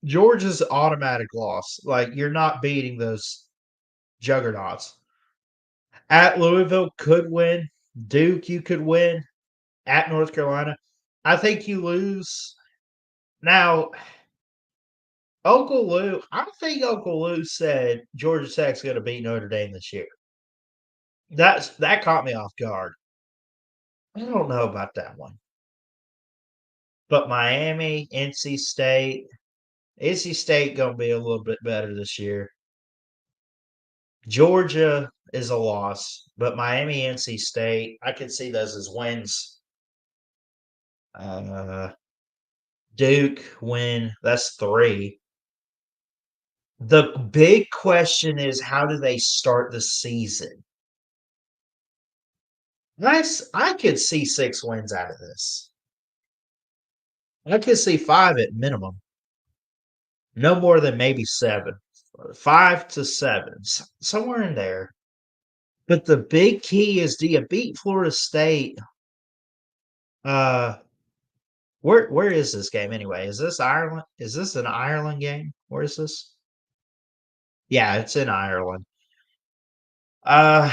Georgia's automatic loss. Like, you're not beating those juggernauts. At Louisville could win. Duke, you could win. At North Carolina, I think you lose. Now, Uncle Lou, I think Uncle Lou said Georgia Tech's going to beat Notre Dame this year. That caught me off guard. I don't know about that one. But Miami, NC State gonna be a little bit better this year. Georgia is a loss, but Miami, NC State, I could see those as wins. Uh, Duke win. That's 3. The big question is how do they start the season? I could see 6 wins out of this. I could see 5 at minimum. No more than maybe 7. 5 to 7, somewhere in there. But the big key is do you beat Florida State? Uh, where is this game anyway? Is this Ireland? Is this an Ireland game? Where is this? Yeah, it's in Ireland. Uh,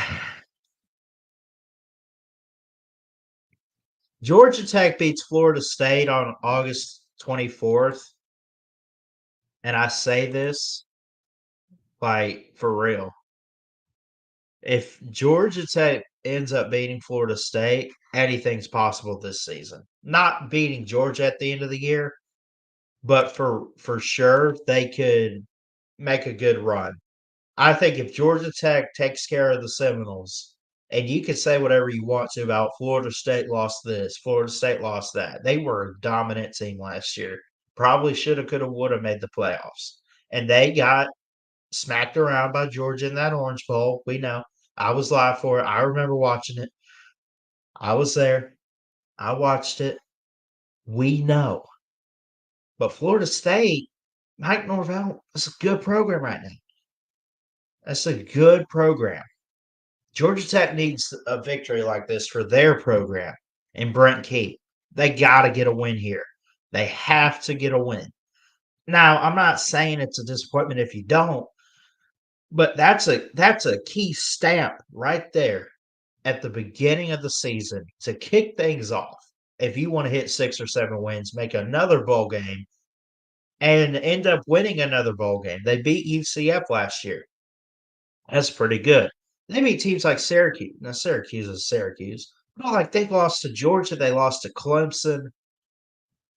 Georgia Tech beats Florida State on August 24th. And I say this like for real. If Georgia Tech ends up beating Florida State, anything's possible this season. Not beating Georgia at the end of the year, but for sure they could make a good run. I think if Georgia Tech takes care of the Seminoles, and you could say whatever you want to about Florida State lost this, Florida State lost that. They were a dominant team last year. Probably should have, could have, would have made the playoffs. And they got smacked around by Georgia in that Orange Bowl. We know. I was live for it. I remember watching it. I was there. I watched it. We know. But Florida State, Mike Norvell, that's a good program right now. That's a good program. Georgia Tech needs a victory like this for their program and Brent Key. They got to get a win here. They have to get a win. Now, I'm not saying it's a disappointment if you don't, but that's a key stamp right there at the beginning of the season to kick things off. If you want to hit 6 or 7 wins, make another bowl game, and end up winning another bowl game. They beat UCF last year. That's pretty good. They beat teams like Syracuse. Now, Syracuse is Syracuse. But like they lost to Georgia, they lost to Clemson.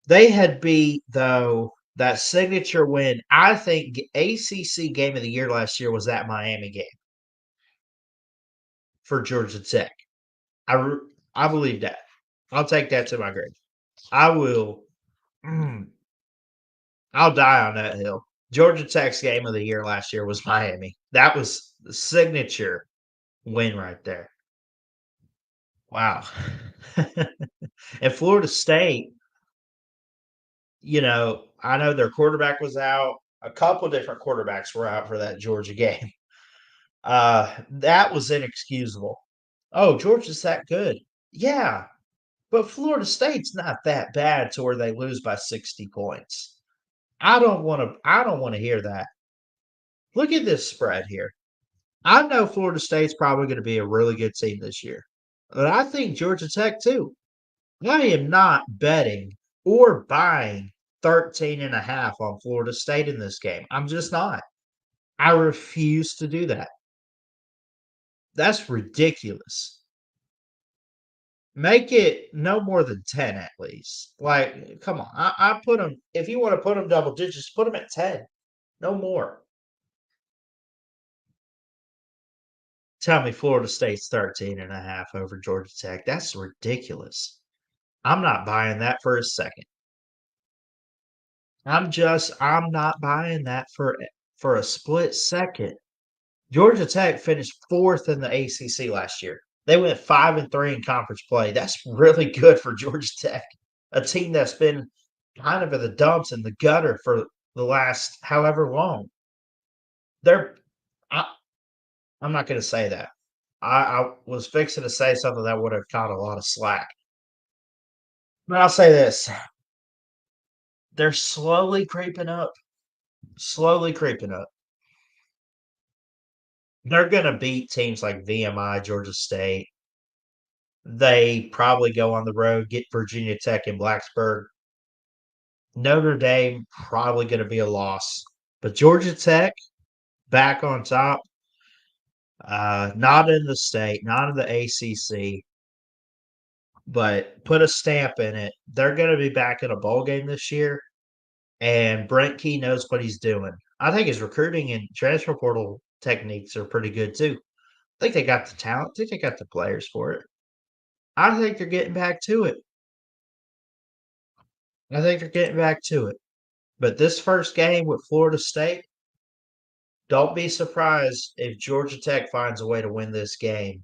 They had beat, though, that signature win. I think ACC game of the year last year was that Miami game for Georgia Tech. I believe that. I'll take that to my grave. I will. I'll die on that hill. Georgia Tech's game of the year last year was Miami. That was the signature win right there. Wow. And Florida State, I know their quarterback was out. A couple different quarterbacks were out for that Georgia game. That was inexcusable. Oh, Georgia's that good. Yeah, but Florida State's not that bad to where they lose by 60 points. I don't want to hear that. Look at this spread here. I know Florida State's probably going to be a really good team this year. But I think Georgia Tech too. I am not betting or buying 13.5 on Florida State in this game. I'm just not. I refuse to do that. That's ridiculous. Make it no more than 10 at least. Like, come on. I put them, if you want to put them double digits, put them at 10. No more. Tell me Florida State's 13.5 over Georgia Tech. That's ridiculous. I'm not buying that for a second. I'm not buying that for a split second. Georgia Tech finished fourth in the ACC last year. They went 5-3 in conference play. That's really good for Georgia Tech, a team that's been kind of in the dumps in the gutter for the last however long. They're, I, I'm not going to say that. I was fixing to say something that would have caught a lot of slack. But I'll say this: they're slowly creeping up. Slowly creeping up. They're going to beat teams like VMI, Georgia State. They probably go on the road, get Virginia Tech in Blacksburg. Notre Dame probably going to be a loss, but Georgia Tech back on top. Not in the state, not in the ACC, but put a stamp in it. They're going to be back in a bowl game this year, and Brent Key knows what he's doing. I think his recruiting and transfer portal techniques are pretty good too. I think they got the talent. I think they got the players for it. I think they're getting back to it. I think they're getting back to it. But this first game with Florida State, don't be surprised if Georgia Tech finds a way to win this game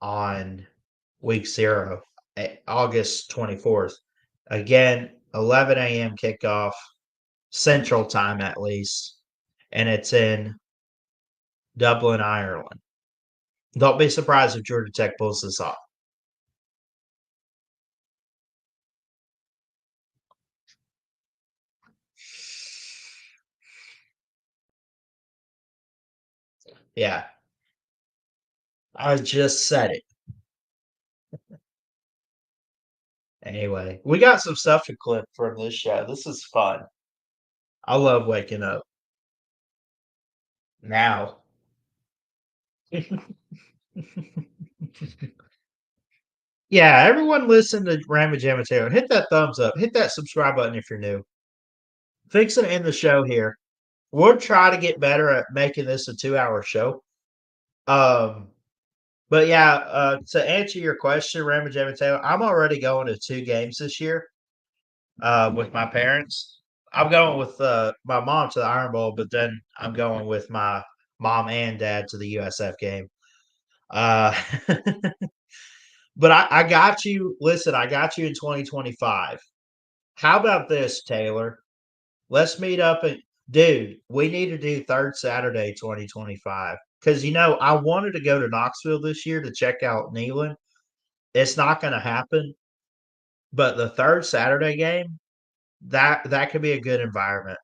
on week 0, August 24th. Again, 11 a.m. kickoff, Central Time at least, and it's in Dublin, Ireland. Don't be surprised if Georgia Tech pulls this off. Yeah, I just said it. Anyway, we got some stuff to clip from this show. This is fun. I love waking up now. Yeah, everyone listen to Ramage Amateur. Hit that thumbs up. Hit that subscribe button if you're new. Fixing to end the show here. We'll try to get better at making this a 2-hour show. Um, but yeah, to answer your question, Ramage Amateur, I'm already going to 2 games this year with my parents. I'm going with my mom to the Iron Bowl, but then I'm going with my mom and dad to the USF game. Uh, but I got you. Listen, I got you in 2025. How about this, Taylor? Let's meet up and dude, we need to do third Saturday 2025. Because I wanted to go to Knoxville this year to check out Neyland. It's not gonna happen. But the third Saturday game, that could be a good environment.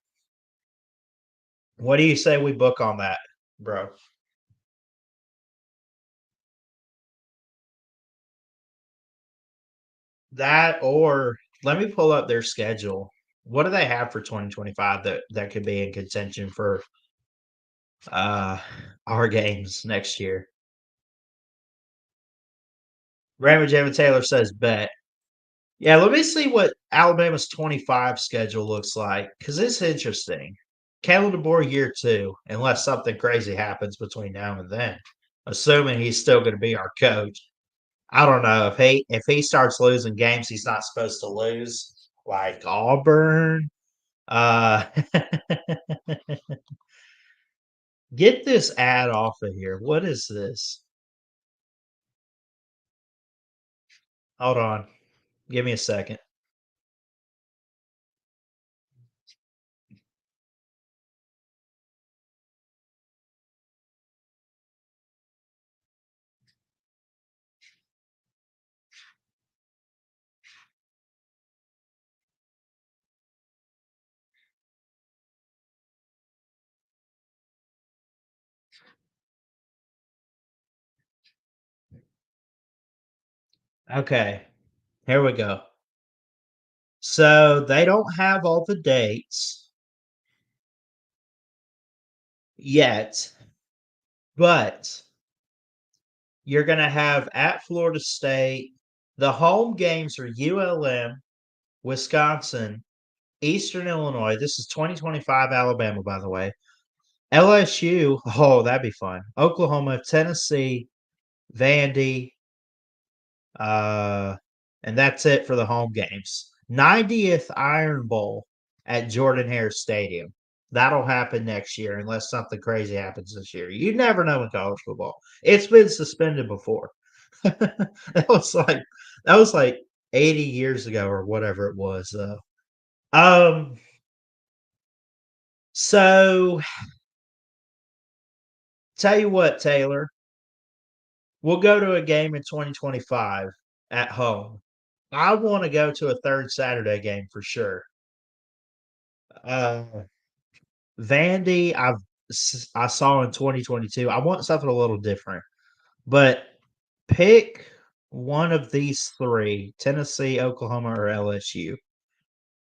What do you say we book on that, bro? That or let me pull up their schedule. What do they have for 2025 that could be in contention for uh our games next year? Raymond Jamin Taylor says bet. Yeah, let me see what Alabama's 25 schedule looks like because it's interesting. Kalen DeBoer year 2, unless something crazy happens between now and then. Assuming he's still going to be our coach. I don't know if he starts losing games he's not supposed to lose, like Auburn. Uh, get this ad off of here. What is this? Hold on. Give me a second. Okay, here we go. So they don't have all the dates yet, but you're going to have at Florida State. The home games are ULM, Wisconsin, Eastern Illinois. This is 2025 Alabama, by the way. LSU. Oh, that'd be fun. Oklahoma, Tennessee, Vandy, uh, and that's it for the home games. 90th Iron Bowl at Jordan Hare Stadium. That'll happen next year unless something crazy happens this year. You never know in college football. It's been suspended before. that was like that was like 80 years ago or whatever it was though. Um so tell you what, Taylor, we'll go to a game in 2025 at home. I want to go to a third Saturday game for sure. Uh Vandy, I saw in 2022. I want something a little different. But pick one of these 3, Tennessee, Oklahoma, or LSU.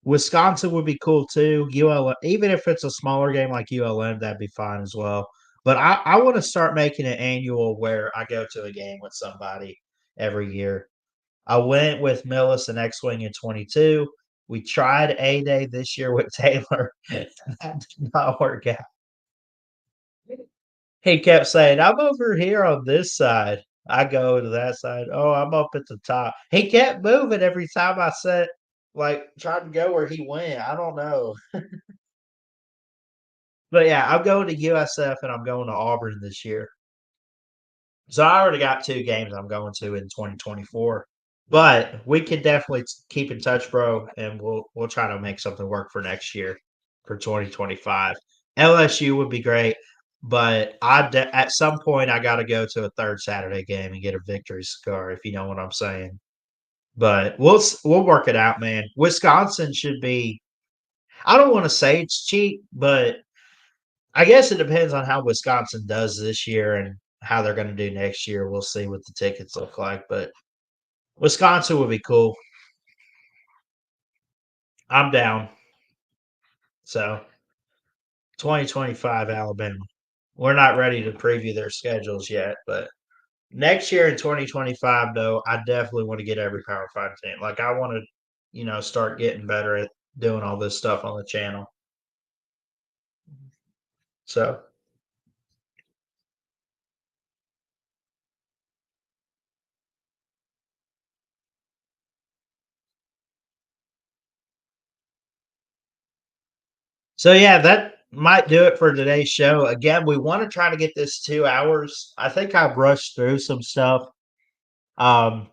Wisconsin would be cool too. Even if it's a smaller game like ULM, that'd be fine as well. But I want to start making it annual where I go to a game with somebody every year. I went with Millis and X-Wing in 22. We tried A-Day this year with Taylor. That did not work out. He kept saying, "I'm over here on this side." I go to that side. "Oh, I'm up at the top." He kept moving every time I said, like, tried to go where he went. I don't know. But yeah, I'm going to USF and I'm going to Auburn this year. So I already got 2 games I'm going to in 2024. But we can definitely keep in touch, bro, and we'll try to make something work for next year for 2025. LSU would be great, but at some point I got to go to a third Saturday game and get a victory score, if you know what I'm saying. But we'll work it out, man. Wisconsin should be. I don't want to say it's cheap, but I guess it depends on how Wisconsin does this year and how they're going to do next year. We'll see what the tickets look like, but Wisconsin would be cool. I'm down. So 2025 Alabama. We're not ready to preview their schedules yet, but next year in 2025, though, I definitely want to get every Power Five team. Like I want to, start getting better at doing all this stuff on the channel. So so yeah, that might do it for today's show. Again, we want to try to get this 2 hours. I think I brushed through some stuff. Um,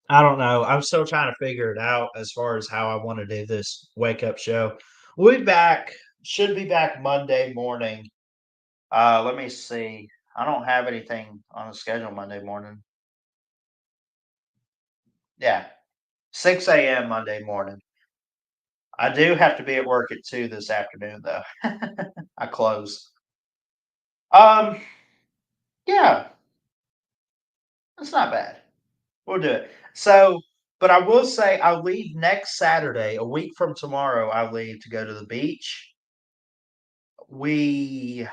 I don't know. I'm still trying to figure it out as far as how I want to do this wake up show. We'll be back. Should be back Monday morning. Let me see. I don't have anything on the schedule Monday morning. Yeah, 6 a.m. Monday morning. I do have to be at work at 2 this afternoon, though. I close. Um, yeah, that's not bad. We'll do it. So, but I will say I leave next Saturday, a week from tomorrow. I leave to go to the beach. We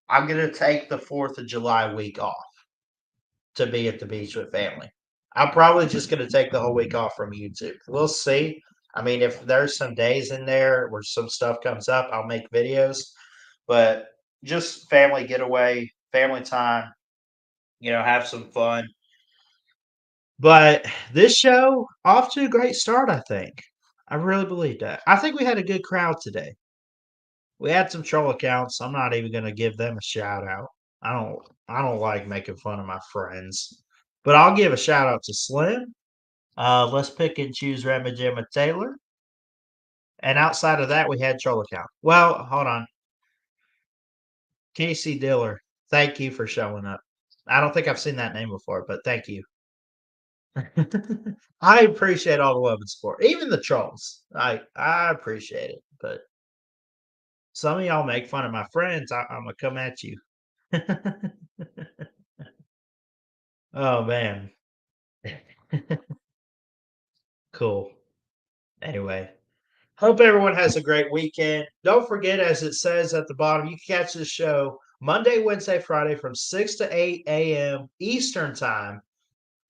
I'm gonna take the 4th of July week off to be at the beach with family. I'm probably just gonna take the whole week off from YouTube. We'll see. I mean, if there's some days in there where some stuff comes up, I'll make videos. But just family getaway, family time, have some fun. But this show off to a great start, I think. I really believe that. I think we had a good crowd today. We had some troll accounts. I'm not even gonna give them a shout out. I don't like making fun of my friends. But I'll give a shout out to Slim. Let's pick and choose Rema Gemma Taylor. And outside of that, we had troll account. Well, hold on. Casey Diller. Thank you for showing up. I don't think I've seen that name before, but thank you. I appreciate all the love and support. Even the trolls. I appreciate it. But some of y'all make fun of my friends. I'm gonna come at you. Oh man. Cool. Anyway, hope everyone has a great weekend. Don't forget, as it says at the bottom, you can catch this show Monday, Wednesday, Friday from 6 to 8 a.m. Eastern Time.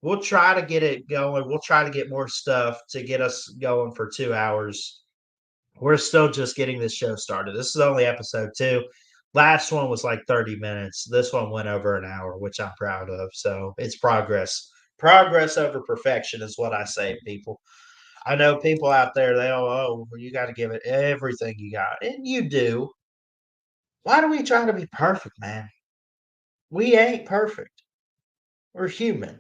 We'll try to get it going. We'll try to get more stuff to get us going for 2 hours. We're still just getting this show started. This is only episode 2. Last one was like 30 minutes. This one went over an hour, which I'm proud of. So it's progress. Progress over perfection is what I say, people. I know people out there, well, you got to give it everything you got. And you do. Why do we try to be perfect, man? We ain't perfect. We're human.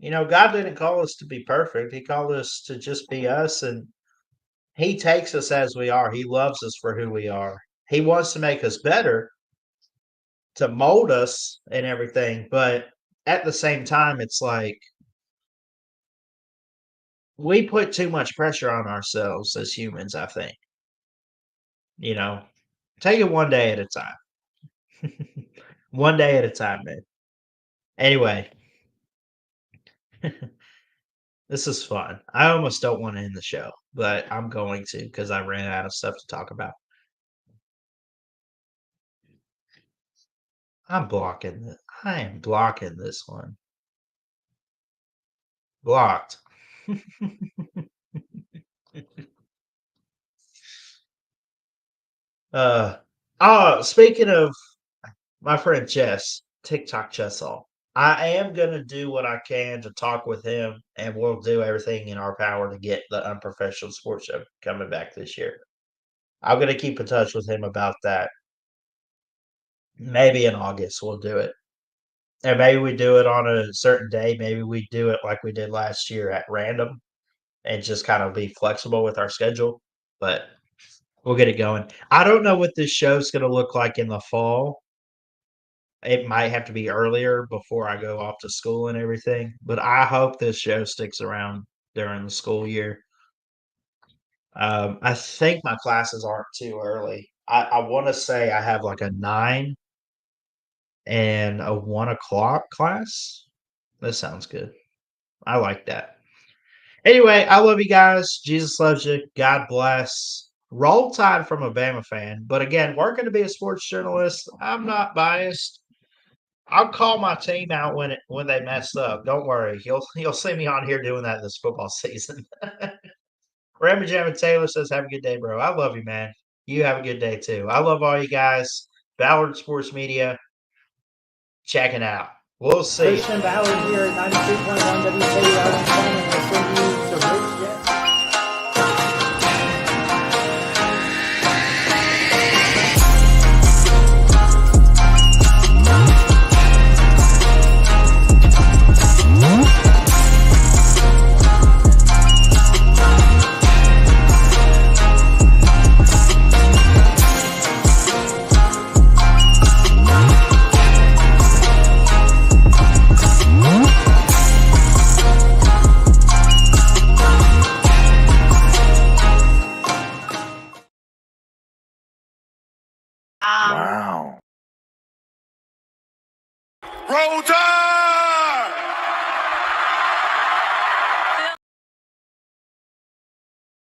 God didn't call us to be perfect. He called us to just be us, and He takes us as we are. He loves us for who we are. He wants to make us better, to mold us and everything. But at the same time, it's like we put too much pressure on ourselves as humans, I think. You know, take it one day at a time. One day at a time, man. Anyway, this is fun. I almost don't want to end the show, but I'm going to because I ran out of stuff to talk about. I am blocking this one. Blocked. uh Speaking of my friend Chess, TikTok Chess all. I am gonna do what I can to talk with him, and we'll do everything in our power to get the unprofessional sports show coming back this year. I'm gonna keep in touch with him about that. Maybe in August we'll do it. And maybe we do it on a certain day. Maybe we do it like we did last year at random and just kind of be flexible with our schedule. But we'll get it going. I don't know what this show's gonna look like in the fall. It might have to be earlier before I go off to school and everything, but I hope this show sticks around during the school year. I think my classes aren't too early. I want to say I have like a 9 and a 1 o'clock class. That sounds good. I like that. Anyway, I love you guys. Jesus loves you. God bless. Roll Tide from a Bama fan. But again, working to be a sports journalist, I'm not biased. I'll call my team out when they mess up. Don't worry. You'll see me on here doing that this football season. Rammy Jam and Taylor says, "Have a good day, bro." I love you, man. You have a good day too. I love all you guys. Ballard Sports Media, checking out. We'll see. Christian Ballard here at 92.1 WKR in Clemson. We'll send you to Rich Jets. Wow. Roll Tide!